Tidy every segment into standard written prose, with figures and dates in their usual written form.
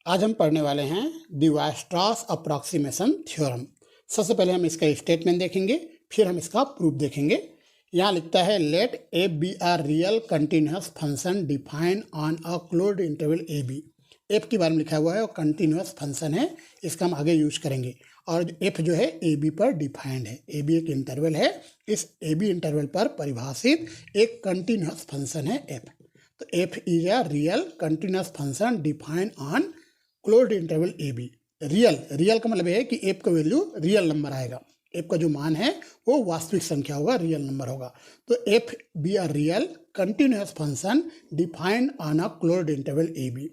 आज हम पढ़ने वाले हैं वीयरस्ट्रॉस अप्रॉक्सीमेशन थ्योरम। सबसे पहले हम इसका स्टेटमेंट देखेंगे, फिर हम इसका प्रूफ देखेंगे। यहाँ लिखता है let f be R real continuous function define on a closed interval a b. F के बारे में लिखा हुआ है और कंटिन्यूस फंक्शन है, इसका हम आगे यूज करेंगे। और एफ जो है ए बी पर डिफाइंड है। ए बी एक इंटरवल है, इस ए बी इंटरवल पर परिभाषित एक कंटिन्यूस फंक्शन है एफ। तो f is a real continuous function defined on closed interval a b. Real का मतलब है कि एफ का वैल्यू रियल नंबर आएगा, एफ का जो मान है वो वास्तविक संख्या होगा, रियल नंबर होगा। तो f be R real continuous function defined on a closed interval a b.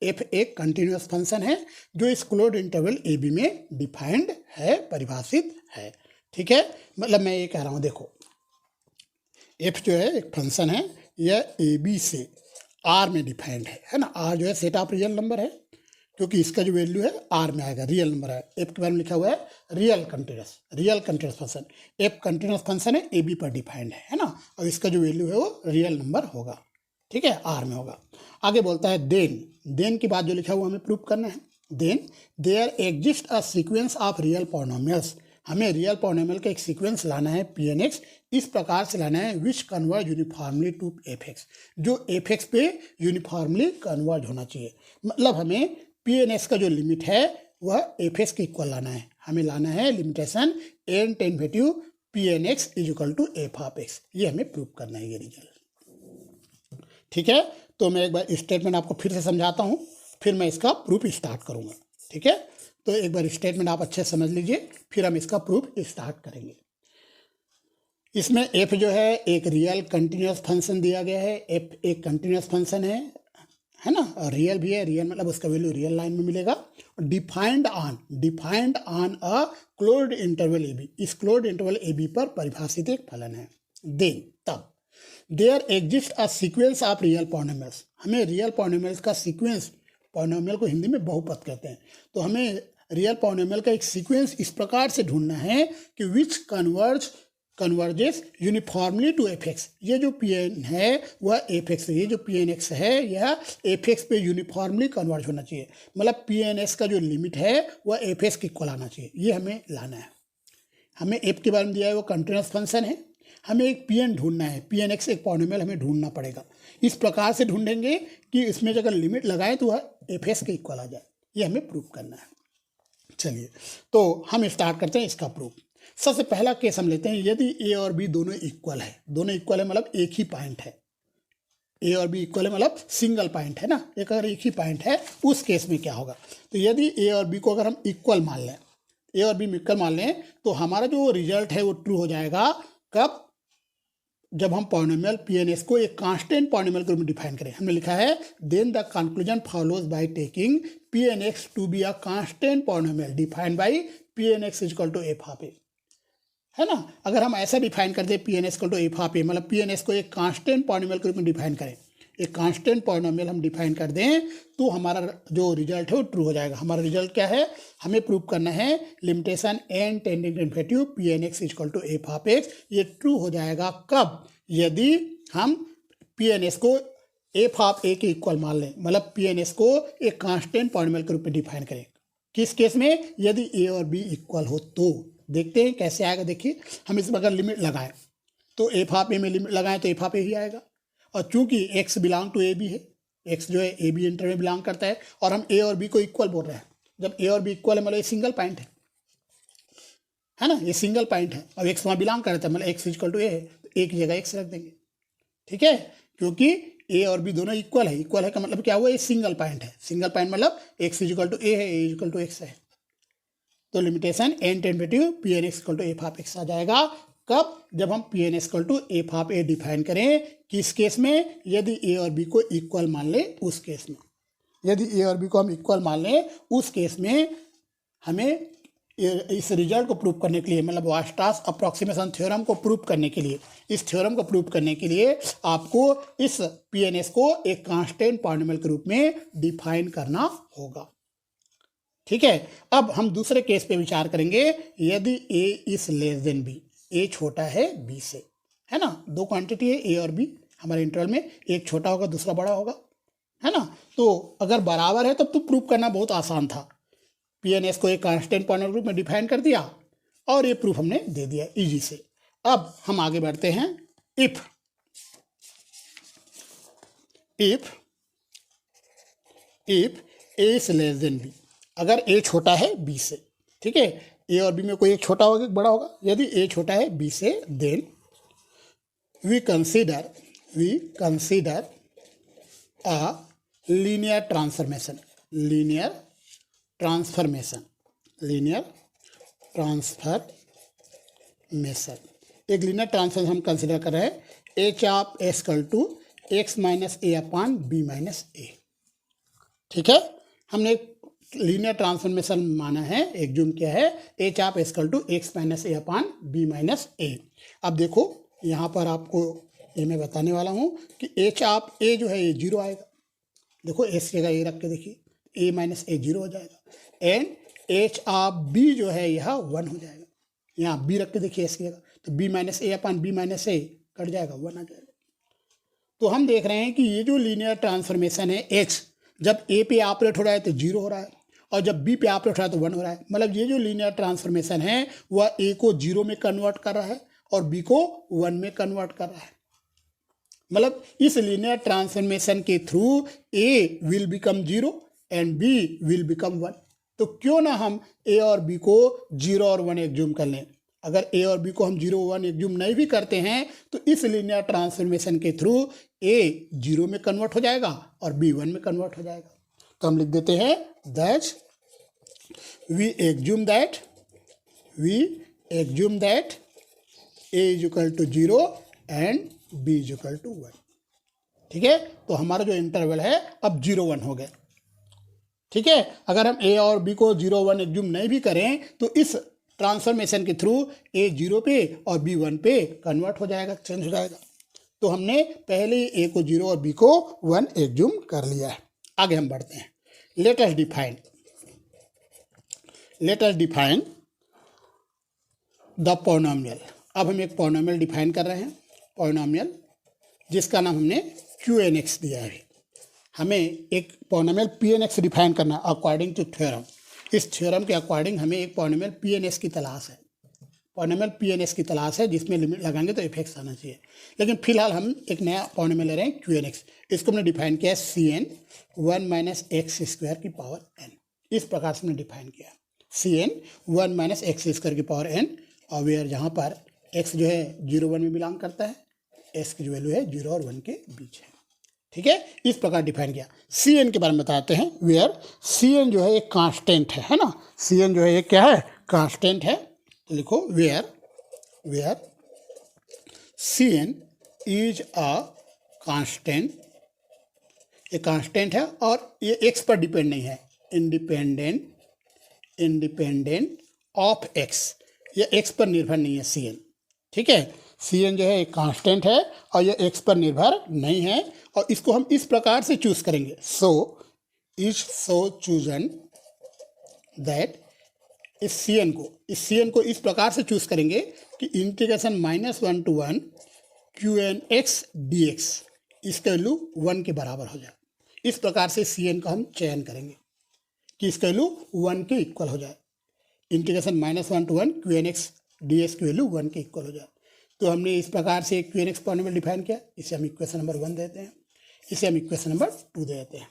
F एक कंटिन्यूस फंक्शन है जो इस क्लोज्ड इंटरवल ए बी में डिफाइंड है, परिभाषित है। ठीक है, मतलब मैं ये कह रहा हूँ, देखो एफ जो है एक फंक्शन है, यह ए बी से आर में डिफाइंड है ना। आर जो है सेट ऑफ रियल नंबर है, क्योंकि इसका जो वैल्यू है आर में आएगा, रियल नंबर है। एफ के बारे में लिखा हुआ है real continuous function. F continuous function है, ए बी पर डिफाइंड है ना, और इसका जो वैल्यू है वो रियल नंबर होगा। ठीक है, आर में होगा। आगे बोलता है देन की बात जो लिखा हुआ हमें प्रूव करना है। Then there exist a sequence of real polynomials. हमें रियल पॉलिनोमियल का एक सीक्वेंस लाना है पी एन एक्स, इस प्रकार से लाना है which converge uniformly to F X, जो एफ एक्स पे यूनिफॉर्मली कन्वर्ज होना चाहिए। मतलब हमें पी एन एक्स का जो लिमिट है वह एफ एक्स के इक्वल लाना है। हमें लाना है limitation n ten p N x is equal to F of x. ये हमें प्रूव करना है, ये रिजल्ट। ठीक है, तो मैं एक बार स्टेटमेंट आपको फिर से समझाता हूँ, फिर मैं इसका प्रूफ स्टार्ट करूँगा। ठीक है, तो एक बार स्टेटमेंट आप अच्छे से समझ लीजिए, फिर हम इसका प्रूफ स्टार्ट करेंगे। इसमें एफ जो है एक रियल कंटिन्यूस फंक्शन दिया गया है। एफ एक कंटिन्यूस फंक्शन है ना, और रियल भी है। रियल मतलब उसका वैल्यू रियल लाइन में मिलेगा। Defined on a closed interval a b, इस क्लोज्ड इंटरवल ए बी पर परिभाषित एक फलन है। देन तब there exist a sequence of real polynomials. हमें रियल पॉलिनोमियल्स का सीक्वेंस, पॉलिनोमियल को हिंदी में बहुपद कहते हैं, तो हमें रियल पॉलिनोमियल का एक सीक्वेंस इस प्रकार से ढूंढना है कि which converges uniformly to F X. ये जो पी एन है वह एफ एक्स, ये जो पी एन एक्स है यह एफ एक्स पे यूनिफॉर्मली कन्वर्ज होना चाहिए। मतलब पी एन एक्स का जो लिमिट है वह एफ एक्स के इक्वल आना चाहिए, ये हमें लाना है। हमें एफ के बारे में दिया है वो कंटिन्यूस फंक्शन है, हमें एक पी एन ढूंढना है, पी एन एक्स एक पॉलिनोमियल हमें ढूंढना पड़ेगा। इस प्रकार से ढूंढेंगे कि इसमें अगर लिमिट लगाएं तो वह एफ एक्स के इक्वल आ जाए, ये हमें प्रूव करना है। चलिए, तो हम स्टार्ट करते हैं इसका प्रूफ। सबसे पहला केस हम लेते हैं, यदि ए और बी दोनों इक्वल है। दोनों इक्वल है मतलब एक ही पॉइंट है, ए और बी इक्वल है मतलब सिंगल पॉइंट है ना, एक अगर एक ही पॉइंट है उस केस में क्या होगा। तो यदि ए और बी को अगर हम इक्वल मान लें, ए और बी इक्वल मान लें, तो हमारा जो रिजल्ट है वो ट्रू हो जाएगा। कब? जब हम पॉलिनोमियल पी एन एक्स को एक कांस्टेंट पॉलिनोमियल के रूप में डिफाइन करें। हमने लिखा है then the conclusion follows by taking P N x to be a constant polynomial defined by P N x equal to F of A, है ना। अगर हम ऐसा डिफाइन कर दें P N x equal to F of A, मतलब P N x को एक कांस्टेंट पॉलिनोमियल के रूप में डिफाइन करें, एक कांस्टेंट पॉलिनोमियल हम डिफाइन कर दें, तो हमारा जो रिजल्ट है वो ट्रू हो जाएगा। हमारा रिजल्ट क्या है, हमें प्रूव करना है limitation n tending to infinity P N x equal to F of x. ये ट्रू हो जाएगा कब? यदि हम पी एन एक्स को एफ ऑफ ए के इक्वल मान लें, मतलब पी एन एक्स को एक कांस्टेंट पॉलिनोमियल के रूप में डिफाइन करें। किस केस में? यदि ए और बी इक्वल हो तो। देखते हैं कैसे आएगा। देखिए, हम इसमें अगर लिमिट लगाएं तो एफ ऑफ ए में लिमिट लगाएं तो एफ ऑफ ए ही आएगा। और चूंकि x belong to a b है, एक्स जो है ए बी इंटर में बिलोंग करता है, और हम ए और बी को इक्वल बोल रहे हैं। जब ए और बी इक्वल है मतलब ये सिंगल पॉइंट है ना, ये सिंगल पॉइंट है। अब एक्स वहाँ बिलोंग करता है, मतलब एक्स इक्वल टू ए है, तो एक जगह एक्स रख देंगे। ठीक है, क्योंकि ए और बी दोनों इक्वल है। इक्वल है का मतलब क्या हुआ, ये सिंगल पॉइंट है। सिंगल पॉइंट मतलब एक्स इक्वल टू ए है, ए इक्वल टू एक्स है। तो limitation n tentative p N x equal to F of x आ जाएगा। कब? जब हम P N x equal to F of a define करें। किस केस में? यदि ए और बी को इक्वल मान लें, उस केस में। यदि ए और बी को हम इक्वल मान लें, उस केस में हमें इस रिजल्ट को प्रूव करने के लिए, मतलब वीयरस्ट्रॉस अप्रॉक्सीमेशन थ्योरम को प्रूव करने के लिए, इस थ्योरम को प्रूव करने के लिए आपको इस पी एन एक्स को एक कांस्टेंट पॉलिनोमियल के रूप में डिफाइन करना होगा। ठीक है, अब हम दूसरे केस पे विचार करेंगे। यदि ए इज लेस देन बी, ए छोटा है बी से, है ना। दो क्वांटिटी है ए और बी हमारे इंटरवल में, एक छोटा होगा दूसरा बड़ा होगा, है ना। तो अगर बराबर है तब तो प्रूफ करना बहुत आसान था। पी एन एस को एक कांस्टेंट पॉइंट रूप में डिफाइन कर दिया और ये प्रूफ हमने दे दिया इजी से। अब हम आगे बढ़ते हैं। If a is less than b, अगर ए छोटा है बी से, ठीक है, ए और बी में कोई एक छोटा होगा बड़ा होगा, यदि ए छोटा है बी से, then we consider a linear transformation एक लीनियर ट्रांसफॉर्मेशन हम कंसीडर कर रहे हैं, h of s equal to x minus a upon b minus a. ठीक है, हमने एक लीनियर ट्रांसफॉर्मेशन माना है, एक जूम किया है, h of s equal to x minus a upon b minus a. अब देखो यहाँ पर आपको ये मैं बताने वाला हूँ कि एच ऑफ ए जो है ये जीरो आएगा। देखो एस की जगह ए रख के देखिए, ए माइनस ए जीरो हो जाएगा, एंड एच ऑफ बी जो है यह 1 हो जाएगा। यहाँ बी रख के देखिए एस की जगह, तो B minus a upon b minus A cut जाएगा, 1 आ जाएगा। तो हम देख रहे हैं कि ये जो लीनियर ट्रांसफॉर्मेशन है एक्स, जब ए पे ऑपरेट हो रहा है तो 0 हो रहा है, और जब बी पे ऑपरेट हो रहा है तो 1 हो रहा है। मतलब ये जो लीनियर ट्रांसफॉर्मेशन है वह ए को 0 में कन्वर्ट कर रहा है और बी को 1 में कन्वर्ट कर रहा है। मतलब इस लीनियर ट्रांसफॉर्मेशन के through a will become 0 and b will become 1। तो क्यों ना हम ए और बी को 0 और 1 एग्ज्यूम कर लें। अगर ए और बी को हम 0 1 एग्ज्यूम नहीं भी करते हैं तो इस लीनियर ट्रांसफॉर्मेशन के थ्रू ए 0 में कन्वर्ट हो जाएगा और बी 1 में कन्वर्ट हो जाएगा। तो हम लिख देते हैं that we assume that a is equal to 0 and b is equal to 1। ठीक है, तो हमारा जो इंटरवल है अब 0 1 हो गया। ठीक है, अगर हम ए और बी को 0 1 एग्ज्यूम नहीं भी करें तो इस ट्रांसफॉर्मेशन के थ्रू ए 0 पे और बी 1 पे कन्वर्ट हो जाएगा, चेंज हो जाएगा। तो हमने पहले ए को 0 और बी को 1 एग्ज्यूम कर लिया है। आगे हम बढ़ते हैं। Let us define the polynomial. अब हम एक पॉलिनोमियल डिफाइन कर रहे हैं, पॉलिनोमियल जिसका नाम हमने QNX दिया है। हमें एक पॉलिनोमियल PNX डिफाइन करना अकॉर्डिंग टू थ्योरम। इस थ्योरम के अकॉर्डिंग हमें एक पॉलिनोमियल PNS की तलाश है। पॉलिनोमियल PNS की तलाश है जिसमें लिमिट लगाएंगे तो इफेक्ट्स आना चाहिए। लेकिन फिलहाल हम एक नया पॉलिनोमियल ले रहे हैं QNX। इसको हमने डिफाइन किया है CN 1 माइनस एक्स स्क्वायर की पावर n। इस प्रकार से हमने डिफाइन किया CN 1 माइनस एक्स स्क्वायर की पावर n, और वेयर जहाँ पर x जो है 0 1 में बिलोंग करता है, s की जो वैल्यू है 0 और 1 के बीच है। ठीक है, इस प्रकार डिफाइन किया। CN के बारे में बताते हैं, वेयर CN जो है एक कांस्टेंट है ना। CN जो है एक क्या है, कांस्टेंट है। तो लिखो where CN is a constant, ये कांस्टेंट है और ये x पर डिपेंड नहीं है, इंडिपेंडेंट ऑफ x, ये x पर निर्भर नहीं है CN। ठीक है, CN जो है एक कांस्टेंट है और ये x पर निर्भर नहीं है, और इसको हम इस प्रकार से चूज करेंगे। सो चूजन दैट इस CN को इस प्रकार से चूज करेंगे कि इंटीग्रेशन -1 to 1 QNX dx इसका वैल्यू 1 के बराबर हो जाए। इस प्रकार से CN का हम चयन करेंगे कि इसका वैल्यू 1 के इक्वल हो जाए। इंटीग्रेशन -1 to 1 QNX dx की वैल्यू 1 के इक्वल हो जाए। तो हमने इस प्रकार से QNX पॉलिनोमियल डिफाइन किया। इसे हम इक्वेशन नंबर 1 देते हैं, इसे हम इक्वेशन नंबर 2 देते हैं।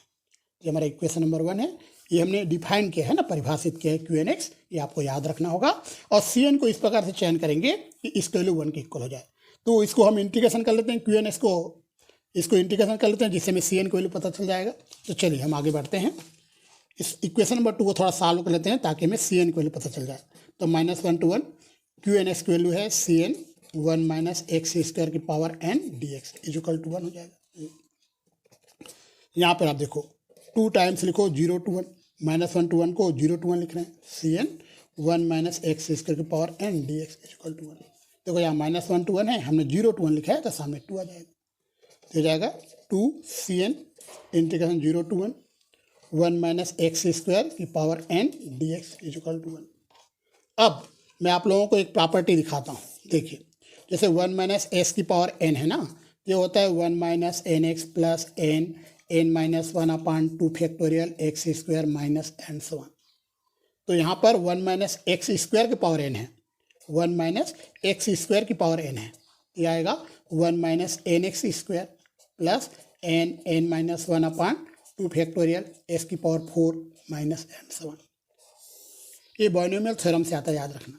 ये हमारा इक्वेशन नंबर 1 है, ये हमने डिफाइन किया है ना, परिभाषित किया है QNX, ये आपको याद रखना होगा। और CN को इस प्रकार से चयन करेंगे कि इसका वैल्यू 1 के इक्वल हो जाए। तो इसको हम इंटीग्रेशन कर लेते हैं, QNX को इसको इंटीग्रेशन कर लेते हैं, जिससे हमें CN को वैल्यू पता चल जाएगा। तो चलिए हम आगे बढ़ते हैं, इस इक्वेशन नंबर 2 को थोड़ा सॉल्व कर लेते हैं ताकि हमें CN को वैल्यू पता चल जाए। तो -1 to 1 QNX की वैल्यू है CN 1 माइनस एक्स स्क्वायर की power n dx is equal to 1 हो जाएगा। यहाँ पर आप देखो 2 टाइम्स लिखो 0 to 1, -1 to 1 को 0 to 1 लिख रहे हैं, CN 1 माइनस एक्स स्क्वायर की power n dx is equal to 1। देखो यहाँ -1 to 1 है, हमने 0 to 1 लिखा है तो सामने 2 आ जाएगा। तो हो जाएगा 2 CN integration 0 to 1 1 minus x square की power n dx is equal to 1। अब मैं आप लोगों को एक प्रॉपर्टी दिखाता हूँ। देखिए, जैसे 1 माइनस एस की पावर n है ना, ये होता है 1 minus n x plus n n minus one upon 2 factorial x square minus n so on. तो यहाँ पर 1 माइनस एक्स स्क्वायर की पावर एन है, 1 माइनस एक्स स्क्वायर की पावर एन है, ये आएगा 1 minus n x square plus n minus one upon 2 factorial x की power 4 minus n so on. ये बाइनोमियल थ्योरम से आता है, याद रखना,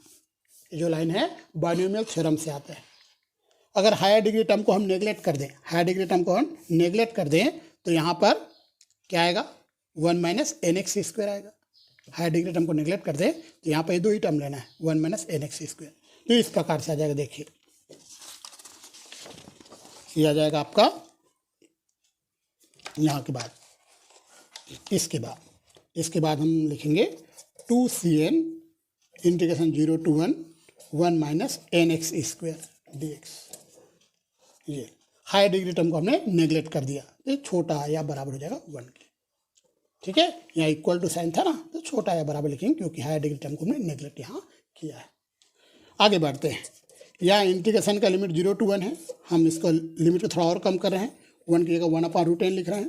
ये जो लाइन है बाइनोमियल थ्योरम से आता है। अगर हायर डिग्री टर्म को हम नेगलेक्ट कर दें, हायर डिग्री टर्म को हम नेगलेक्ट कर दें तो यहाँ पर क्या आएगा, 1 माइनस एन एक्स स्क्वायर आएगा। हायर डिग्री टर्म को नेगलेक्ट कर दें तो यहाँ पर दो ही टर्म लेना है, 1 माइनस एन एक्स स्क्वायर। तो इस प्रकार से आ जाएगा, देखिए ये आ जाएगा आपका यहाँ के बाद, इसके बाद हम लिखेंगे 2cn integration 0 to 1 minus n x square d x. ये हायर डिग्री टर्म को हमने नेगलेक्ट कर दिया, ये छोटा या बराबर हो जाएगा 1 के। ठीक है, यहाँ इक्वल टू साइन था ना, तो छोटा या बराबर लिखेंगे क्योंकि हायर डिग्री टर्म को हमने नेगलेक्ट यहाँ किया है। आगे बढ़ते हैं, यहाँ इंटीग्रेशन का लिमिट 0 to 1 है, हम इसको लिमिट को थोड़ा और कम कर रहे हैं, 1 की जगह 1/√n लिख रहे हैं।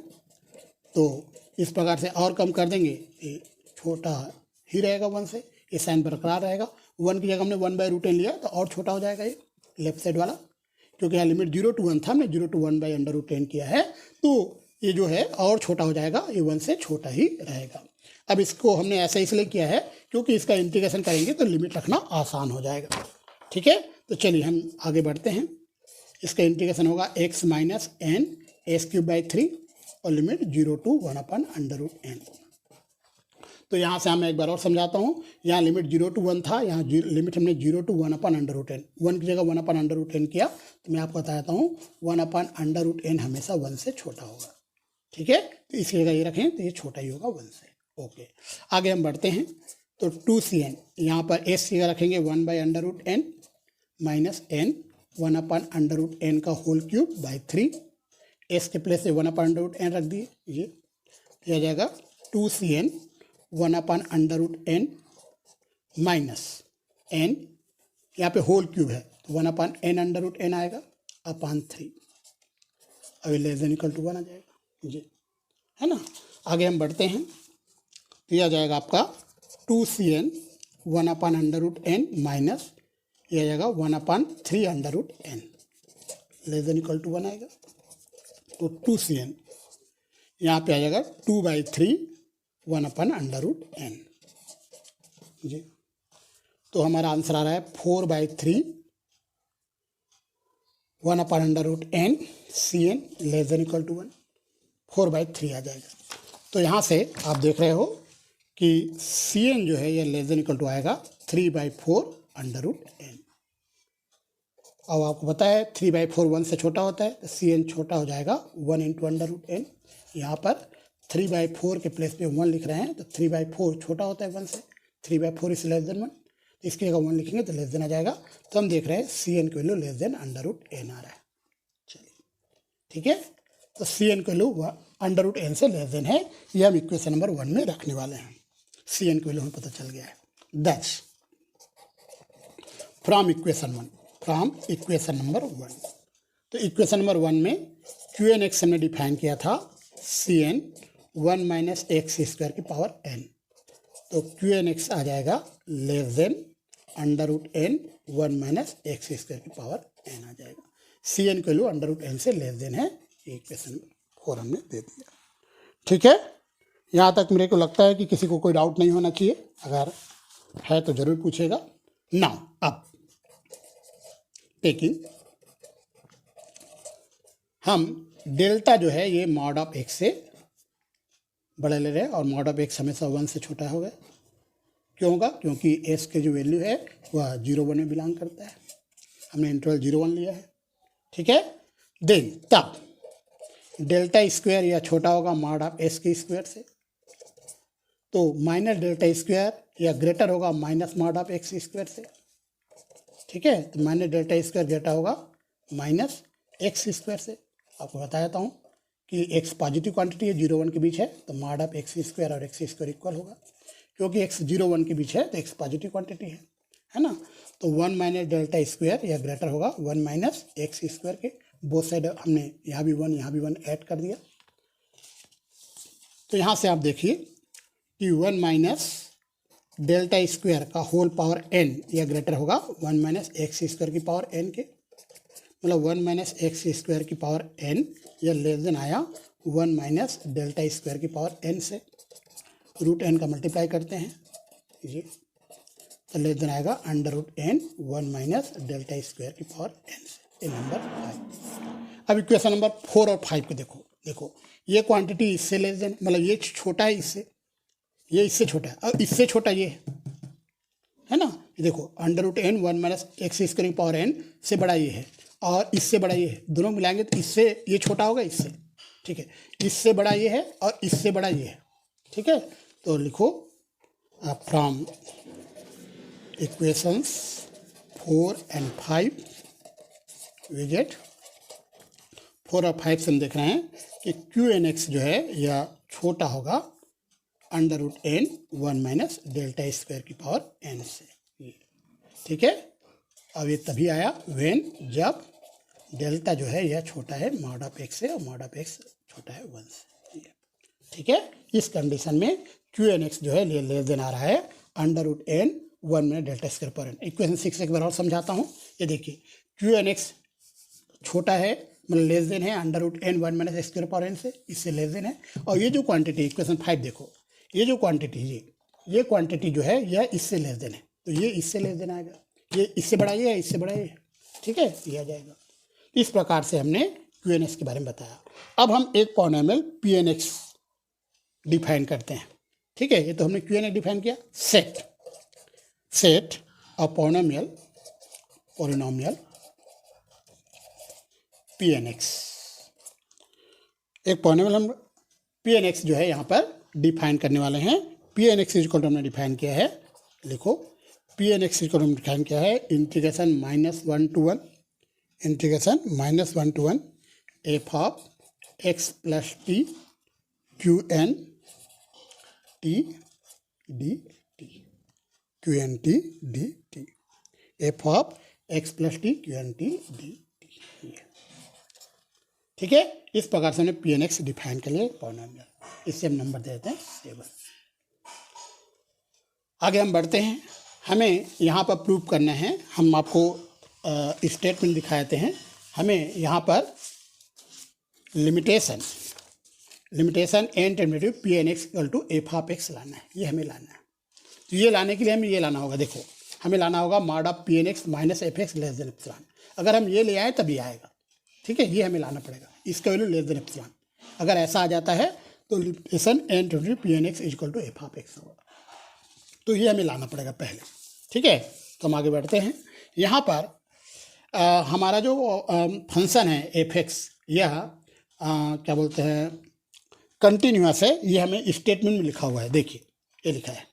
तो इस प्रकार से और कम कर देंगे, ये छोटा ही रहेगा 1 से, ये साइन बरकरार रहेगा। 1 की जगह हमने 1/√n लिया तो और छोटा हो जाएगा ये लेफ्ट साइड वाला, क्योंकि यहाँ लिमिट 0 to 1 था, हमने 0 to 1/√n किया है, तो ये जो है और छोटा हो जाएगा, ये 1 से छोटा ही रहेगा। अब इसको हमने ऐसा इसलिए किया है क्योंकि इसका इंटीग्रेशन करेंगे तो लिमिट रखना आसान हो जाएगा। ठीक है, तो चलिए हम आगे बढ़ते हैं। इसका इंटीग्रेशन होगा x minus n s cube by 3 और लिमिट 0 to 1/√n। तो यहाँ से मैं एक बार और समझाता हूँ, यहाँ लिमिट 0 to 1 था, यहाँ लिमिट हमने 0 to 1/√n, 1 की जगह 1/√n किया, तो मैं आपको बताता हूँ 1/√n हमेशा 1 से छोटा होगा। ठीक है, तो इसकी जगह ये रखें तो ये छोटा ही होगा 1 से। ओके, आगे हम बढ़ते हैं। तो 2cn यहाँ पर एस की जगह रखेंगे 1/√n माइनस एन 1/√n का होल क्यूब बाई 3, एस के प्लेस से 1/√n रख दिए, ये आ जाएगा 2cn 1/√n माइनस एन, यहाँ पे होल क्यूब है तो 1/n आएगा अपान 3, अभी लेस देन इक्वल टू 1 आ जाएगा जी, है ना। आगे हम बढ़ते हैं, तो यह आ जाएगा आपका 2cn 1/√n माइनस ये आ जाएगा 1/3√n, less than equal to 1 आएगा। तो 2cn यहाँ पे आ जाएगा 2/3 1/√n जी। तो हमारा आंसर आ रहा है 4/3 1/√n cn less than equal to 1, 4/3 आ जाएगा। तो यहाँ से आप देख रहे हो कि cn जो है ये लेस देन इक्वल टू आएगा 3/4√n। अब आपको पता है 3/4 1 से छोटा होता है, तो cn छोटा हो जाएगा 1 × √n। यहाँ पर 3/4 के प्लेस पे 1 लिख रहे हैं, तो 3/4 छोटा होता है 1 से, 3/4 इज लेस देन 1, तो इसकी जगह 1 लिखेंगे तो लेस देन आ जाएगा। तो हम देख रहे हैं cn की वैल्यू लेस देन √n आ रहा है। चलिए ठीक है, तो cn की वैल्यू √n से लेस देन है, ये हम इक्वेशन नंबर 1 में रखने वाले हैं। cn की वैल्यू हमें पता चल गया है। That's from equation number 1। तो इक्वेशन नंबर 1 में qnx हमने डिफाइन किया था cn 1 माइनस एक्स स्क्वायर की पावर n, तो qnx आ जाएगा less than √n 1 minus x square की पावर n आ जाएगा। cn की वैल्यू √n से लेस देन है, ये इक्वेशन नंबर 4 हमने दे दिया। ठीक है, यहाँ तक मेरे को लगता है कि किसी को कोई डाउट नहीं होना चाहिए, अगर है तो जरूर पूछेगा। नाउ अब टेकिंग हम डेल्टा जो है ये मॉड ऑफ x से बड़ा ले रहे हैं, और मॉड ऑफ x हमेशा 1 से छोटा होगा। क्यों होगा? क्योंकि s के जो वैल्यू है वह 0 1 में बिलोंग करता है, हमने इंटरवल 0 1 लिया है। ठीक है, देन तब डेल्टा स्क्वायर या छोटा होगा मॉड ऑफ s के स्क्वायर से, तो माइनस डेल्टा स्क्वायर या ग्रेटर होगा minus mod of x square से। ठीक है, तो माइनस डेल्टा स्क्वायर ग्रेटर होगा माइनस एक्स स्क्वायर से। आपको बता देता हूँ कि x पॉजिटिव क्वांटिटी है, 0 1 के बीच है, तो मॉड ऑफ x स्क्वायर और x स्क्वायर इक्वल होगा। क्योंकि x 0 1 के बीच है तो x पॉजिटिव क्वांटिटी है ना। तो 1 माइनस डेल्टा स्क्वायर या ग्रेटर होगा 1 माइनस एक्स स्क्वायर के। बोथ साइड हमने यहाँ भी 1 यहाँ भी 1 ऐड कर दिया। तो यहाँ से आप देखिए कि 1 माइनस डेल्टा स्क्वायर का होल पावर n यह ग्रेटर होगा 1 माइनस एक्स स्क्वायर की पावर n के, मतलब 1 माइनस एक्स स्क्वायर की पावर n यह लेस देन आया 1 माइनस डेल्टा स्क्वायर की पावर n से। रूट n का मल्टीप्लाई करते हैं ये, तो लेस देन आएगा under root n 1 minus delta square की पावर n से। ये नंबर 5। अब इक्वेशन नंबर 4 और 5 को देखो ये क्वांटिटी इससे लेस देन, मतलब ये छोटा है इससे, ये इससे छोटा है और इससे छोटा ये है ना। ये देखो under root n 1 minus x square की पावर n से बड़ा ये है और इससे बड़ा ये है, दोनों मिलाएंगे तो इससे ये छोटा होगा इससे, ठीक है। इससे बड़ा ये है और इससे बड़ा ये है, ठीक है। तो लिखो from equations 4 and 5 we get 4 और 5 से हम देख रहे हैं कि क्यू एन एक्स जो है यह छोटा होगा under root n 1 minus delta square की पावर n से, ठीक है। अब ये तभी आया व्हेन जब डेल्टा जो है यह छोटा है मॉड ऑफ एक्स से और मॉड ऑफ एक्स छोटा है 1 से, ठीक है। इस कंडीशन में क्यू एन एक्स जो है ये लेस देन आ रहा है under root n 1 minus delta square power n। Equation 6 एक बार और समझाता हूँ। ये देखिए क्यू एन एक्स छोटा है, मतलब लेस देन है under root n 1 minus x square power n से, इससे लेस देन है। और ये जो क्वांटिटी इक्वेशन 5 देखो, ये जो क्वांटिटी ये क्वांटिटी जो है यह इससे लेस देन है, तो ये इससे लेस देन आएगा, ये इससे बड़ा ये है, इससे बड़ा ये, ठीक है, ये आ जाएगा। इस प्रकार से हमने क्यू एन एक्स के बारे में बताया। अब हम एक polynomial P N x define करते हैं, ठीक है। ये तो हमने क्यू एन एक्स डिफाइन किया। Set a polynomial P N x, एक पॉलिनोमियल हम पी एन एक्स जो है यहाँ पर डिफाइन करने वाले हैं। P N x equal to हमने डिफाइन किया है, लिखो P N x equal to हमने डिफाइन किया है integration -1 to 1 integration -1 to 1 f of x plus t Q n t d t, Q n t d t, f of x plus t Q n t d t, ठीक है। इस प्रकार से हमने P N x define कर लिया polynomial. इससे हम नंबर दे देते हैं 7। आगे हम बढ़ते हैं। हमें यहाँ पर प्रूव करना है, हम आपको स्टेटमेंट दिखाते हैं। हमें यहाँ पर limitation n derivative P N x equal to F of x लाना है, ये हमें लाना है। तो ये लाने के लिए हमें ये लाना होगा, देखो हमें लाना होगा mod of P N x minus f x less than epsilon. अगर हम ये ले आए तभी आएगा, ठीक है, ये हमें लाना पड़ेगा, इसका वैल्यू लेस देन एप्सिलॉन। अगर ऐसा आ जाता है तो limitation n derivative P N x equal to F of x होगा, तो ये हमें लाना पड़ेगा पहले, ठीक है। तो हम आगे बढ़ते हैं। यहाँ पर हमारा जो फंक्शन है एफ एक्स, यह क्या बोलते हैं कंटिन्यूअस है, ये हमें स्टेटमेंट में लिखा हुआ है। देखिए ये लिखा है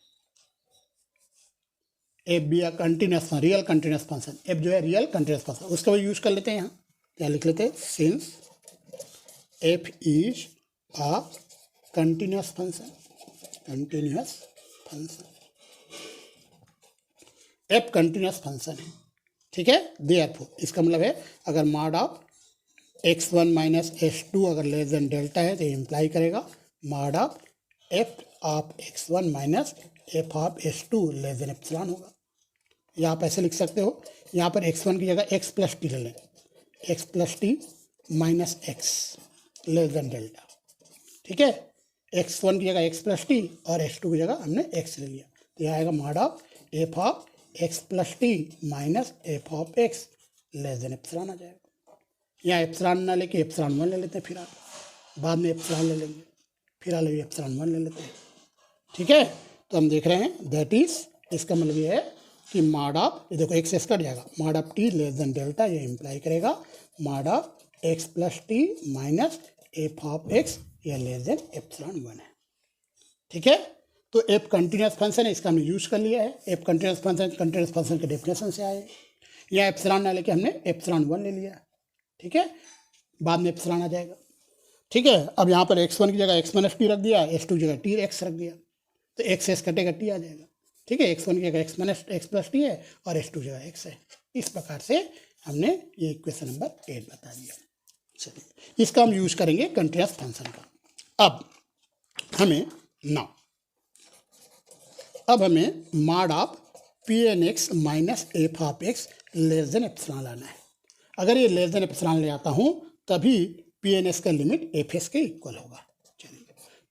F B continuous real continuous function, F जो है रियल कंटिन्यूअस फंक्शन, उसका भी यूज कर लेते हैं। यहाँ क्या लिख लेते हैं, since F is a continuous function, F continuous function है, ठीक है। देयरफॉर इसका मतलब है अगर mod of x1 minus x2 अगर लेस देन डेल्टा है तो इम्प्लाई करेगा mod of f of x1 minus f of x2 less than epsilon होगा। या आप ऐसे लिख सकते हो, यहाँ पर x1 की जगह x प्लस टी ले लें, x plus t minus x less then delta, ठीक है। x1 की जगह x प्लस टी और x2 की जगह हमने x ले लिया, तो यह आएगा mod of f of x plus t minus f of x less than epsilon आ जाएगा। यहाँ एप्सिलॉन ना लेके एप्सिलॉन 1 ले लेते हैं, फिर आप बाद में एप्सिलॉन ले लेंगे, फिर आगे एप्सिलॉन 1 ले लेते हैं, ठीक है। तो हम देख रहे हैं दैट इज, इसका मतलब ये है कि मॉड ऑफ, ये देखो एक्स कट जाएगा, mod of T less then delta, ये इम्प्लाई करेगा mod of x plus t minus f of x या लेस देन एप्सिलॉन 1 है, ठीक है। तो एफ कंटिन्यूअस फंक्शन है, इसका हमने यूज कर लिया है। एफ कंटिन्यूअस फंक्शन के डेफिनेशन से आए, या एप्सिलॉन ना लेके हमने एप्सिलॉन 1 ले लिया, ठीक है, बाद में एप्सिलॉन आ जाएगा, ठीक है। अब यहाँ पर x1 की जगह x माइनस टी रख दिया, x2 की जगह टी एक्स रख दिया, तो एक्स एस कटेगा टी आ जाएगा, ठीक है। x1 की जगह x minus x plus T है और x2 की जगह x है। इस प्रकार से हमने ये इक्वेशन नंबर 8 बता दिया। चलिए इसका हम यूज करेंगे कंटिन्यूअस फंक्शन का। अब हमें नाउ अब हमें mod of P N x minus f of x less than epsilon लाना है। अगर ये लेस देन एप्सिलॉन ले आता हूँ तभी पी एन एक्स का लिमिट एफ एक्स के इक्वल होगा। चलिए,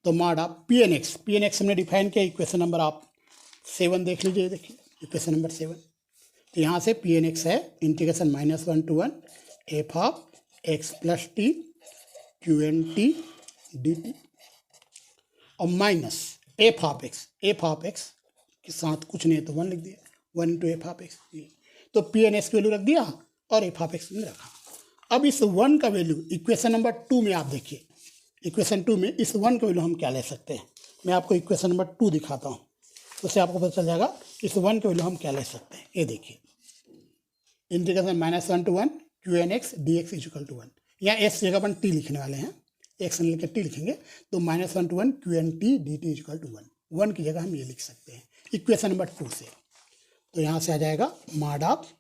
तो mod of P N x हमने डिफाइन किया इक्वेशन नंबर आप 7 देख लीजिए। देखिए इक्वेशन नंबर 7, तो यहाँ से पी एन एक्स है integration -1 to 1 f of x plus t Q n t d t और माइनस एफ ऑफ एक्स के साथ कुछ नहीं है तो 1 लिख दिया, 1 इंटू एफ ऑफ एक्स। तो पी एन एक्स की वैल्यू रख दिया और एफ ऑफ एक्स में रखा। अब इस 1 का वैल्यू इक्वेशन नंबर 2 में आप देखिए, इक्वेशन 2 में इस 1 का वैल्यू हम क्या ले सकते हैं। मैं आपको इक्वेशन नंबर 2 दिखाता हूँ, उससे आपको पता चल जाएगा इस 1 के वैल्यू हम क्या ले सकते हैं। ये देखिए integration -1 to 1 Q n x d x equal to 1। यहाँ एस जगह अपन टी लिखने वाले हैं, एक्स लेकर टी लिखेंगे तो -1 to 1 Q n t d t equal to 1। 1 की जगह हम ये लिख सकते हैं इक्वेशन नंबर 2 से। तो यहाँ से आ जाएगा mod of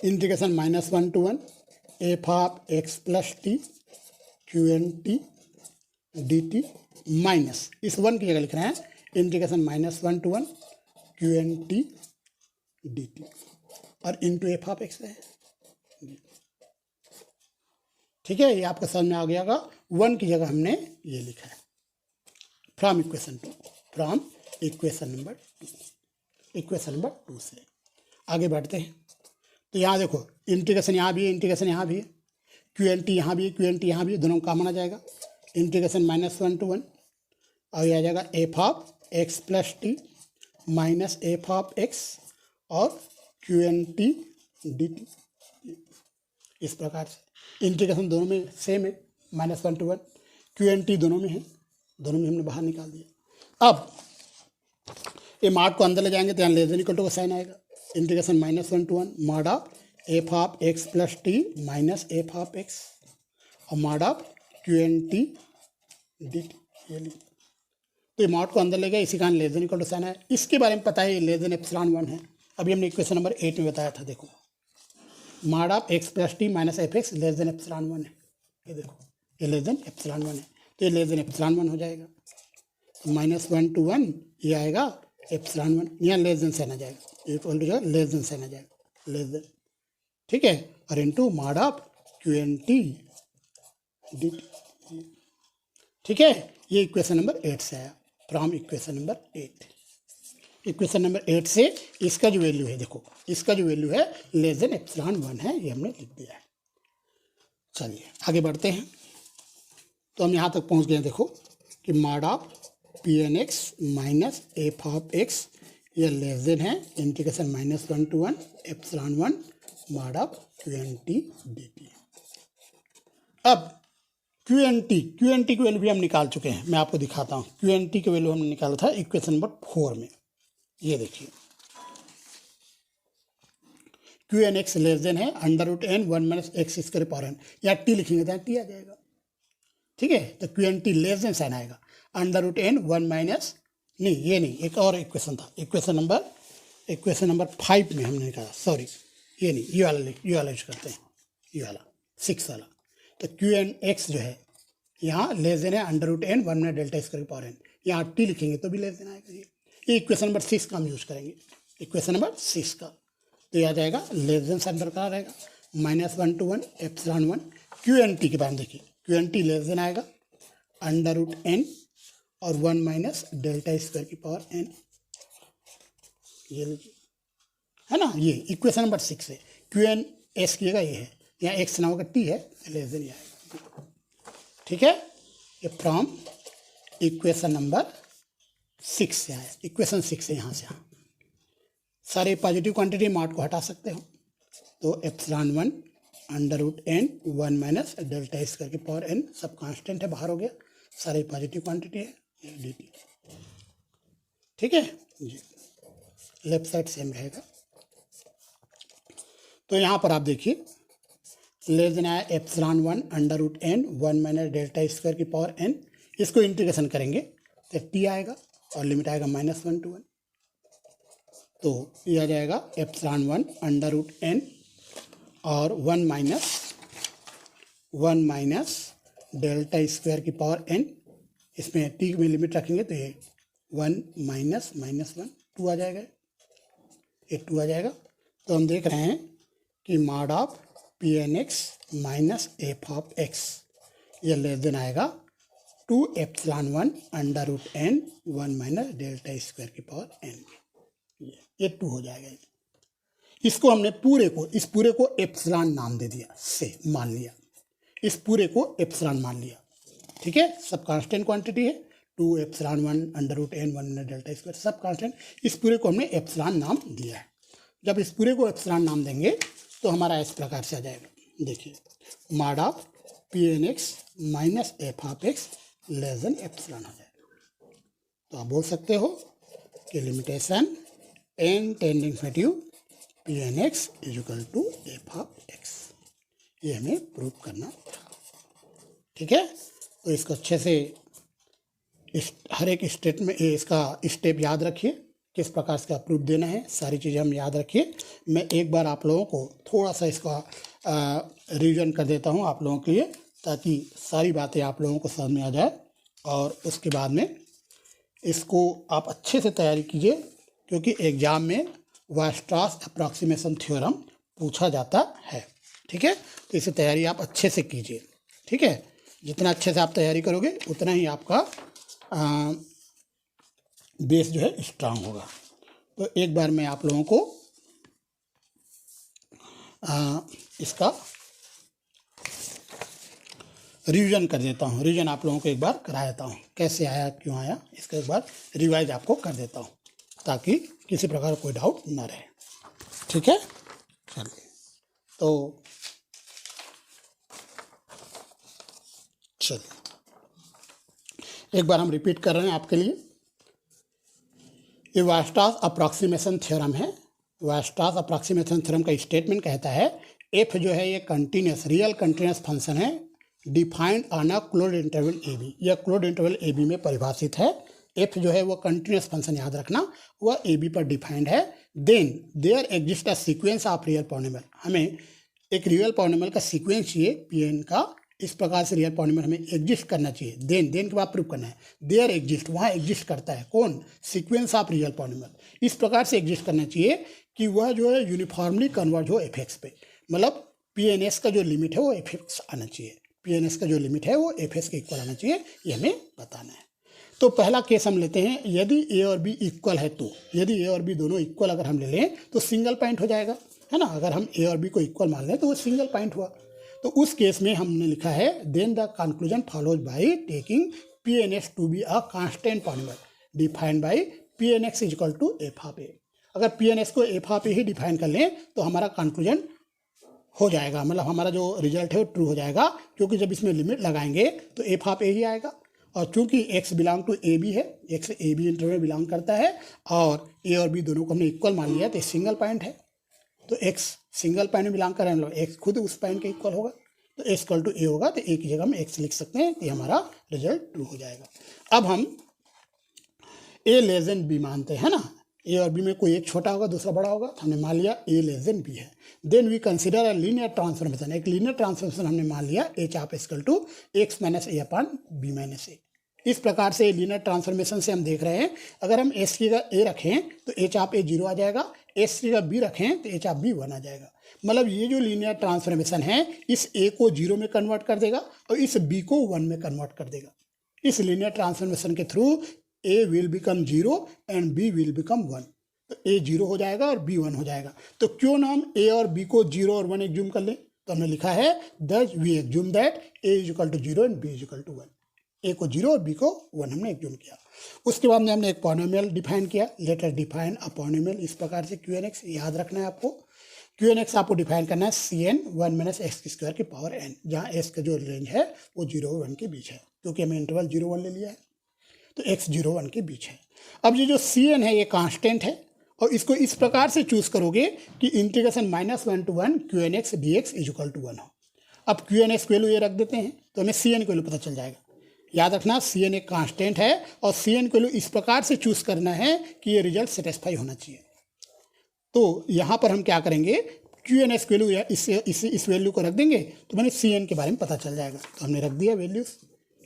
integration -1 to 1 f of x plus t Q n t d t minus इस 1 की जगह लिख रहे हैं integration -1 to 1 Q n t d t और इंटू एफ ऑफ एक्स है। ठीक है, ये आपको समझ में आ गया होगा। 1 की जगह हमने ये लिखा है from equation 2, from equation number 2 से आगे बढ़ते हैं। तो यहाँ देखो इंटीग्रेशन यहाँ भी है, इंटीग्रेशन यहाँ भी है, क्यू एन टी यहाँ भी है, क्यू एन टी यहाँ भी है, दोनों कॉमन आ जाएगा। इंटीग्रेशन -1 to 1 और ये आ जाएगा f of x plus t minus f of x और q n t d t. इस प्रकार से इंटीग्रेशन दोनों में सेम है, -1 to 1 क्यू एन टी दोनों में है, दोनों में हमने बाहर निकाल दिया। अब ये मॉड को अंदर ले जाएंगे तो यहाँ लेस देन इक्वल टू का साइन आएगा। Integration -1 to 1 mod of f of x plus t minus f of x और mod of Q n t d t. ये ली तो ये मॉड को अंदर ले गया, इसी कारण less than equal to sign आया। इसके बारे में पता है ये लेस देन एप्सिलॉन 1 है। अभी हमने इक्वेशन नंबर 8 में बताया था। देखो mod of x plus t minus f x less than epsilon 1 है। ये देखो ये लेस देन एप्सिलॉन 1 है तो ये लेस देन एप्सिलॉन 1 हो जाएगा। तो -1 to 1 ये आएगा एप्सिलॉन 1, यहाँ लेस देन साइन आ जाएगा, इक्वल टू जाएगा लेस देन साइन आ जाएगा, लेस देन। ठीक है, और into mod of Q n t d t. ठीक है, ये इक्वेशन नंबर 8 से आया, from equation number 8। Equation number 8 से इसका जो वैल्यू है, देखो इसका जो वैल्यू है लेस देन एप्सिलॉन 1 है, ये हमने लिख दिया है। चलिए आगे बढ़ते हैं। तो हम यहाँ तक पहुँच गए। देखो कि mod of P N x minus f of x ये लेस देन है integration -1 to 1 epsilon 1 mod of Q n t d t. अब क्यू एन टी की वैल्यू भी हम निकाल चुके हैं, मैं आपको दिखाता हूँ। क्यू एन टी की वैल्यू हमने निकाला था इक्वेशन नंबर 4 में। ये देखिए Q n x less than है √n 1 minus x square power n, या टी लिखेंगे तो टी आ जाएगा। ठीक है, तो Q n t less than sign आएगा √n 1 माइनस, नहीं ये नहीं, एक और इक्वेशन था, इक्वेशन नंबर 5 में हमने निकाला, सॉरी ये नहीं, ये वाला यूज करते हैं, ये वाला 6 वाला। तो क्यू एन एक्स जो है यहाँ लेस देन है √n 1 minus delta square power n, यहाँ टी लिखेंगे तो भी लेस देन आएगा। ये इक्वेशन नंबर 6 का हम यूज करेंगे, इक्वेशन नंबर 6 का। तो यह आ जाएगा लेस देन साइन बरकरार रहेगा -1 to 1 epsilon 1। Q n t के बारे में देखिए, Q n t less than आएगा √n और 1 माइनस डेल्टा स्क्वायर की पावर n। ये लीजिए है ना, ये इक्वेशन नंबर 6 है। क्यू एन एस की जगह ये है, यहाँ एक्स ना होगा टी है, लेस देन ये आएगा। ठीक है, ये फ्रॉम इक्वेशन नंबर 6 से आया, इक्वेशन 6 से यहाँ से सारे पॉजिटिव क्वांटिटी मॉड को हटा सकते हो। तो epsilon 1 √n 1 minus delta square की पावर n, सब कांस्टेंट है, बाहर हो गया, सारे पॉजिटिव क्वांटिटी है, डी टी। ठीक है जी, लेफ्ट साइड सेम रहेगा। तो यहाँ पर आप देखिए लेस देन आया epsilon 1 √n 1 minus delta square की पावर n, इसको इंटीग्रेशन करेंगे तो टी आएगा और लिमिट आएगा -1 to 1। तो ये आ जाएगा एप्सिलॉन 1 √n और 1 माइनस डेल्टा स्क्वायर की पावर n इसमें टी में लिमिट रखेंगे तो ये 1 माइनस माइनस 1 2 आ जाएगा, ये 2 आ जाएगा। तो हम देख रहे हैं कि mod of P N x minus f of x ये लेस देन आएगा 2 epsilon 1 under root n 1 minus delta square की पावर एन, ये 2 हो जाएगा। इसको हमने इस पूरे को एप्सिलॉन नाम दे दिया, से मान लिया, इस पूरे को एप्सिलॉन मान लिया, ठीक है। सब कांस्टेंट क्वांटिटी है, 2 epsilon 1 under root n 1 minus delta square सब कांस्टेंट, इस पूरे को हमने एप्सिलॉन नाम दिया है। जब इस पूरे को एप्सिलॉन नाम देंगे तो हमारा इस प्रकार से आ जाएगा, देखिए mod of P N x minus f of x less than epsilon हो जाएगा। तो आप बोल सकते हो कि limitation n tending infinity P N x is equal to F of x, ये हमें प्रूव करना था, ठीक है। तो इसको अच्छे से हर एक स्टेट में इसका स्टेप याद रखिए, किस प्रकार से प्रूफ देना है, सारी चीज़ें हम याद रखिए। मैं एक बार आप लोगों को थोड़ा सा इसका रिवीजन कर देता हूँ आप लोगों के लिए, ताकि सारी बातें आप लोगों को समझ में आ जाए, और उसके बाद में इसको आप अच्छे से तैयारी कीजिए, क्योंकि एग्ज़ाम में वेयरस्ट्रास अप्रॉक्सीमेशन थ्योरम पूछा जाता है, ठीक है। तो इसे तैयारी आप अच्छे से कीजिए, ठीक है। जितना अच्छे से आप तैयारी करोगे उतना ही आपका बेस जो है स्ट्रांग होगा। तो एक बार मैं आप लोगों को इसका रिवीजन कर देता हूँ, रिवीजन आप लोगों को एक बार करा देता हूँ, कैसे आया क्यों आया, इसका एक बार रिवाइज आपको कर देता हूँ, ताकि किसी प्रकार कोई डाउट ना रहे, ठीक है। चलिए, तो चलिए एक बार हम रिपीट कर रहे हैं आपके लिए। ये वेयरस्ट्रास अप्रॉक्सीमेशन थ्योरम है। वेयरस्ट्रास अप्रॉक्सीमेशन थ्योरम का स्टेटमेंट कहता है एफ जो है ये कंटिन्यूस रियल कंटिन्यूस फंक्शन है defined on a closed interval a b, यह क्लोज्ड इंटरवल ए बी में परिभाषित है। एफ जो है वो कंटिन्यूस फंक्शन, याद रखना, वह ए बी पर डिफाइंड है। Then there exist a sequence of real polynomial, हमें एक रियल पॉलिनोमियल का सीक्वेंस चाहिए पी एन का, इस प्रकार से रियल पॉलिनोमियल हमें एग्जिस्ट करना चाहिए। देन के बाद प्रूव करना है देयर एग्जिस्ट, वहाँ एग्जिस्ट करता है कौन, सीक्वेंस ऑफ रियल पॉलिनोमियल, इस प्रकार से एग्जिस्ट करना चाहिए कि वह जो है यूनिफॉर्मली कन्वर्ज हो एफ एक्स पे, मतलब पी एन एस का जो लिमिट है वो एफ एक्स आना चाहिए, पी एन एस का जो लिमिट है वो एफ एक्स के इक्वल आना चाहिए, ये हमें बताना है। तो पहला केस हम लेते हैं, यदि ए और बी इक्वल है, तो यदि ए और बी दोनों इक्वल अगर हम ले लें तो सिंगल पॉइंट हो जाएगा, है ना। अगर हम ए और बी को इक्वल मान लें तो वो सिंगल पॉइंट हुआ। तो उस केस में हमने लिखा है then the conclusion follows by taking P N x to be a constant polynomial defined by P N x is equal to F of a. अगर पी एन एक्स को f of a ही define कर लें तो हमारा conclusion हो जाएगा, मतलब हमारा जो रिजल्ट है वो ट्रू हो जाएगा, क्योंकि जब इसमें लिमिट लगाएंगे तो एफ ऑफ ए ही आएगा। और चूंकि x belong to a b है, x ए बी इंटरवल में बिलोंग करता है, और a और b दोनों को हमने इक्वल मान लिया तो सिंगल पॉइंट है, तो x सिंगल पॉइंट में बिलोंग कर रहे हैं, मतलब x खुद उस पॉइंट के इक्वल होगा, तो x इक्वल टू a होगा, तो a की जगह हम x लिख सकते हैं, तो ये हमारा रिजल्ट ट्रू हो जाएगा। अब हम a लेस देन b मानते हैं ना, a और b में कोई एक छोटा होगा दूसरा बड़ा होगा, तो हमने मान लिया a लेस देन b है। Then we consider a linear transformation, एक लीनियर ट्रांसफॉर्मेशन हमने मान लिया h of equal to x minus a upon b minus a। इस प्रकार से लीनियर ट्रांसफॉर्मेशन से हम देख रहे हैं, अगर हम s की जगह a रखें तो h ऑफ a 0 आ जाएगा, s की जगह b रखें तो h ऑफ b 1 आ जाएगा। मतलब ये जो लीनियर ट्रांसफॉर्मेशन है इस a को 0 में कन्वर्ट कर देगा और इस b को 1 में कन्वर्ट कर देगा। इस लीनियर ट्रांसफॉर्मेशन के through a will become 0 and b will become 1, तो a 0 हो जाएगा और b 1 हो जाएगा। तो क्यों ना हम a और b को 0 और 1 एग्ज्यूम कर लें, तो हमने लिखा है thus we assume that a is equal to 0 and b is equal to 1, a को 0 और b को 1 हमने एग्ज्यूम किया। उसके बाद में हमने एक पॉलिनोमियल डिफाइन किया, लेटर डिफाइन अ पॉलिनोमियल इस प्रकार से क्यू एन एक्स, याद रखना है आपको, क्यू एन एक्स आपको डिफाइन करना है c n 1 minus x square की पावर एन, जहाँ एस का जो रेंज है वो 0 और 1 के बीच है, क्योंकि हमें इंटरवल 0 1 ले लिया है, तो एक्स 0 1 के बीच है। अब ये जो सी एन है ये कांस्टेंट है, और इसको इस प्रकार से चूज करोगे कि integration -1 to 1 Q n x d x is equal to 1 हो। अब क्यू एन एक्स वैल्यू ये रख देते हैं तो हमें सी एन वैल्यू पता चल जाएगा। याद रखना सी एन एक कांस्टेंट है, और सी एन वैल्यू इस प्रकार से चूज करना है कि ये रिजल्ट सेटिस्फाई होना चाहिए। तो यहाँ पर हम क्या करेंगे, क्यू एन एक्स वैल्यू इस वैल्यू को रख देंगे तो मैंने सी एन के बारे में पता चल जाएगा। तो हमने रख दिया वैल्यूज,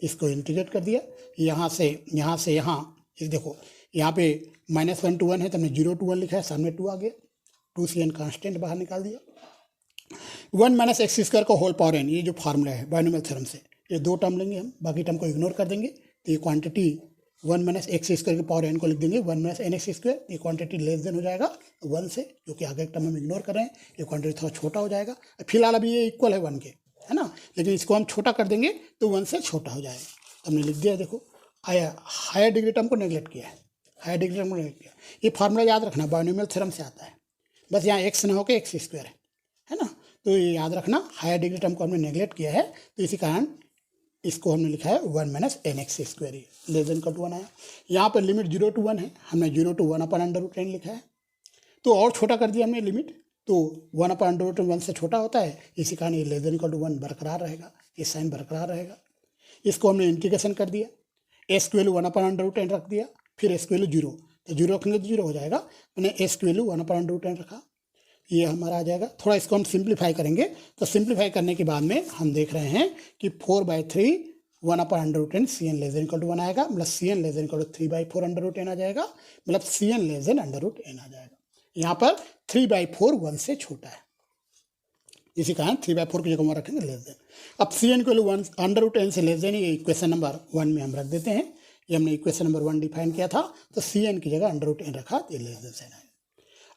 इसको इंटीग्रेट कर दिया, यहाँ से यहाँ इस देखो यहाँ पे -1 to 1 है तो हमने 0 to 1 लिखा है, सामने 2 आ गया, 2cn कांस्टेंट बाहर निकाल दिया। 1 - x स्क्वायर का होल पावर n, ये जो फार्मूला है बायनोमियल थ्योरम से, ये दो टर्म लेंगे हम, बाकी टर्म को इग्नोर कर देंगे। तो ये क्वांटिटी 1 - x स्क्वायर के पावर n को लिख देंगे 1 - nx स्क्वायर, ये क्वांटिटी लेस देन हो जाएगा 1 से, क्योंकि आगे टर्म हम इग्नोर कर रहे हैं, ये क्वांटिटी थोड़ा छोटा हो जाएगा। फिलहाल अभी ये इक्वल है 1 के, है ना, लेकिन इसको हम छोटा कर देंगे तो 1 से छोटा हो जाएगा। तो हमने लिख दिया, देखो हायर डिग्री टर्म को नेगलेक्ट किया है, हायर डिग्री टर्म को नेगलेक्ट किया। ये फार्मूला याद रखना, बायनोमियल थ्योरम से आता है, बस यहाँ x ना होकर x स्क्वायर है ना, तो ये याद रखना, हायर डिग्री टर्म को हमने नेगलेक्ट किया है, तो इसी कारण इसको हमने लिखा है 1 - nx square, less than equal to 1 आया। यहाँ पर लिमिट 0 to 1 है, हमने 0 to 1 अपन √n लिखा है, तो और छोटा कर दिया हमने लिमिट, तो 1 अपन √1 से छोटा होता है, इसी कारण ये लेस देन इक्वल टू 1 बरकरार रहेगा, ये साइन बरकरार रहेगा। इसको हमने इंटीग्रेशन कर दिया, एस की वैल्यू 1 अपन √n रख दिया, फिर एस की वैल्यू 0, तो 0 रखेंगे तो 0 हो जाएगा, मैंने एस की वैल्यू 1 अपन √n रखा, ये हमारा आ जाएगा। थोड़ा इसको हम सिंप्लीफाई करेंगे, तो सिंप्लीफाई करने के बाद में हम देख रहे हैं कि 4/3 1 upon √n cn less than equal to 1 आएगा, मतलब cn less than equal to 3/4 √n आ जाएगा, मतलब cn लेस देन √n आ जाएगा। यहाँ पर 3/4 1 से छोटा है, इसी कारण 3/4 की जगह हम रखेंगे लेस देन। अब cn को 1 √n से लेस देन, ये इक्वेशन नंबर 1 में हम रख देते हैं, ये हमने इक्वेशन नंबर 1 डिफाइन किया था, तो cn की जगह √n रखा, तो ये लेस देन साइन आएगा।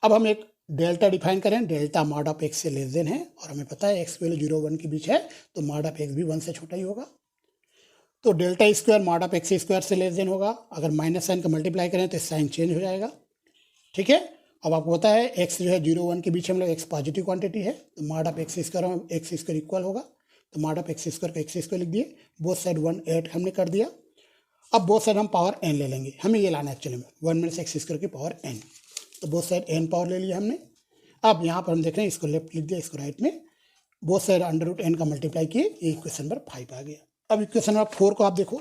अब हम एक डेल्टा डिफाइन करें, डेल्टा मॉड ऑफ x से लेस देन है, और हमें पता है x की वैल्यू 0 1 के बीच है, तो मॉड ऑफ x भी 1 से छोटा ही होगा, तो delta square mod of x square से लेस देन होगा। अगर माइनस साइन का मल्टीप्लाई करें तो साइन चेंज हो जाएगा, ठीक है। अब आपको पता है x जो है 0 1 के बीच हम लोग x पॉजिटिव क्वांटिटी है, तो mod of x square equal होगा, तो मॉड ऑफ x स्क्वायर को x स्क्वायर लिख दिए, बोथ साइड 1 8 हमने कर दिया। अब बोथ साइड हम पावर n ले लेंगे, हमें ये लाना है एक्चुअली में 1 - x स्क्वायर की पावर n, तो बोथ साइड n पावर ले लिया हमने। अब यहाँ पर हम देख रहे हैं, इसको लेफ्ट लिख दिया, इसको राइट में, बोथ साइड √n का मल्टीप्लाई किए, ये इक्वेशन नंबर 5 आ गया। अब इक्वेशन नंबर 4 को आप देखो,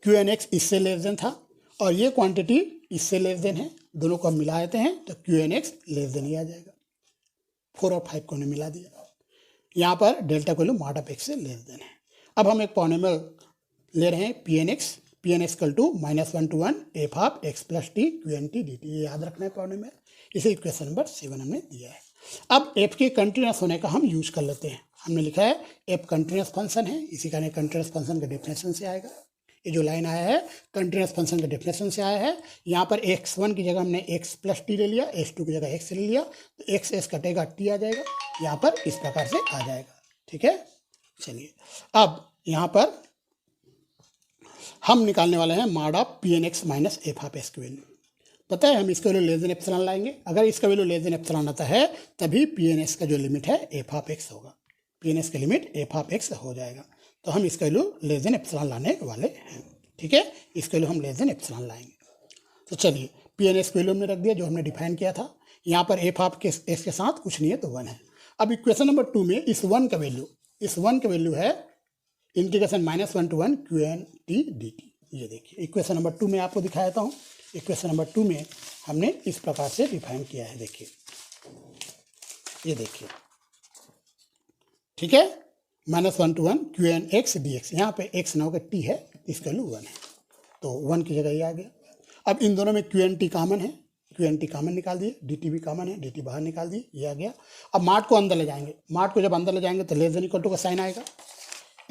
QnX इससे लेस देन था और ये क्वांटिटी इससे लेस देन है, दोनों को हम मिला देते हैं तो QnX लेस देन ही आ जाएगा। 4 और 5 को हमने मिला दिया, यहाँ पर डेल्टा को मॉड ऑफ x से लेस देन है। अब हम एक पॉलिनोमियल ले रहे हैं PnX equal to -1 to 1 f of x plus t QnT dt, ये याद रखना है पॉलिनोमियल, इसे इक्वेशन नंबर 7 हमने दिया है। अब f के कंटिन्यूस होने का हम यूज कर लेते हैं, हमने लिखा है f कंटिन्यूस फंक्शन है, इसी कारण कंटिन्यूस फंक्शन का डेफिनेशन से आएगा, ये जो लाइन आया है कंटिन्यूस फंक्शन का डेफिनेशन से आया है। यहाँ पर x1 की जगह हमने x प्लस टी ले लिया, x2 की जगह x ले लिया, तो x s कटेगा t आ जाएगा, यहाँ पर इस प्रकार से आ जाएगा, ठीक है। चलिए अब यहाँ पर हम निकालने वाले हैं mod of PnX minus f of x की वैल्यू। पता है हम इसका वैल्यू लेस देन एप्सिलॉन लाएंगे, अगर इसका वैल्यू लेस देन एप्सिलॉन आता है तभी PnX का जो लिमिट है f ऑफ x होगा, PnX का लिमिट f ऑफ x हो जाएगा, तो हम इसका वैल्यू लेस देन एप्सिलॉन लाने वाले हैं, ठीक है। इसका वैल्यू हम लेस देन एप्सिलॉन लाएंगे। तो चलिए PnX वैल्यू हमने रख दिया जो हमने डिफाइन किया था, यहाँ पर f ऑफ x के साथ कुछ नहीं है तो 1 है। अब इक्वेशन नंबर 2 में इस 1 का वैल्यू है इंटीग्रेशन -1 to 1 QnT dt, ये देखिए इक्वेशन नंबर 2 में आपको दिखा देता हूँ। इक्वेशन नंबर 2 में हमने इस प्रकार से डिफाइन किया है, देखिए ये देखिए, ठीक है, -1 to 1 QnX dx, यहाँ पे x ना होकर t है, इसका वैल्यू 1 है, तो 1 की जगह ये आ गया। अब इन दोनों में QnT कॉमन है, QnT कॉमन निकाल दिए, dt भी कॉमन है, dt बाहर निकाल दिए, ये आ गया। अब मार्ट को अंदर ले जाएंगे, मार्ट को जब अंदर ले जाएंगे तो लेस देन इक्वल टू का साइन आएगा,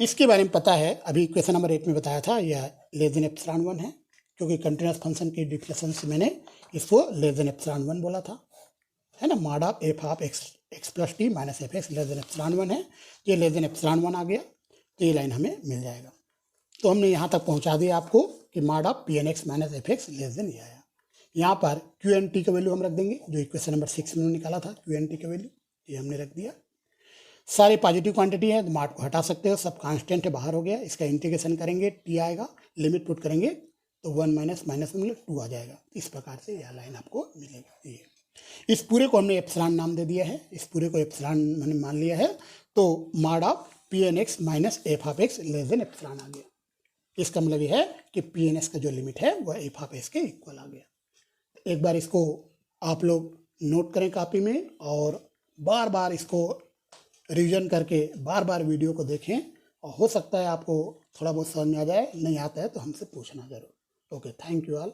इसके बारे में पता है, अभी इक्वेशन नंबर 8 में बताया था, यह लेस देन एप्सिलॉन 1 है, क्योंकि कंटिन्यूस फंक्शन की डिफिनेशन से मैंने इसको लेस देन एप्सिलॉन 1 बोला था, है ना। Mod of f of x plus t minus f(x) less than epsilon 1 है, ये लेस देन एप्सिलॉन 1 आ गया, तो ये लाइन हमें मिल जाएगा। तो हमने यहाँ तक पहुँचा दिया आपको कि mod of PnX minus f(x) less than ये आया। यहाँ पर QnT का वैल्यू हम रख देंगे, जो इक्वेशन नंबर 6 में निकाला था QnT का वैल्यू, ये हमने रख दिया। सारे पॉजिटिव क्वांटिटी है तो मार्ट को हटा सकते हो, सब कांस्टेंट है, बाहर हो गया, इसका इंटीग्रेशन करेंगे, t आएगा, लिमिट पुट करेंगे तो 1 माइनस माइनस में 2 आ जाएगा, इस प्रकार से यह लाइन आपको मिलेगा। ये इस पूरे को हमने एप्सिलॉन नाम दे दिया है, इस पूरे को एप्सिलॉन मैंने मान लिया है, तो mod of PnX minus f of x less than epsilon आ गया। इसका मतलब यह है कि PnX का जो लिमिट है वह f ऑफ x के इक्वल आ गया। एक बार इसको आप लोग नोट करें कॉपी में, और बार बार इसको रिवीजन करके बार बार वीडियो को देखें, और हो सकता है आपको थोड़ा बहुत समझ में आ जाए, नहीं आता है तो हमसे पूछना जरूर। Okay, thank you all.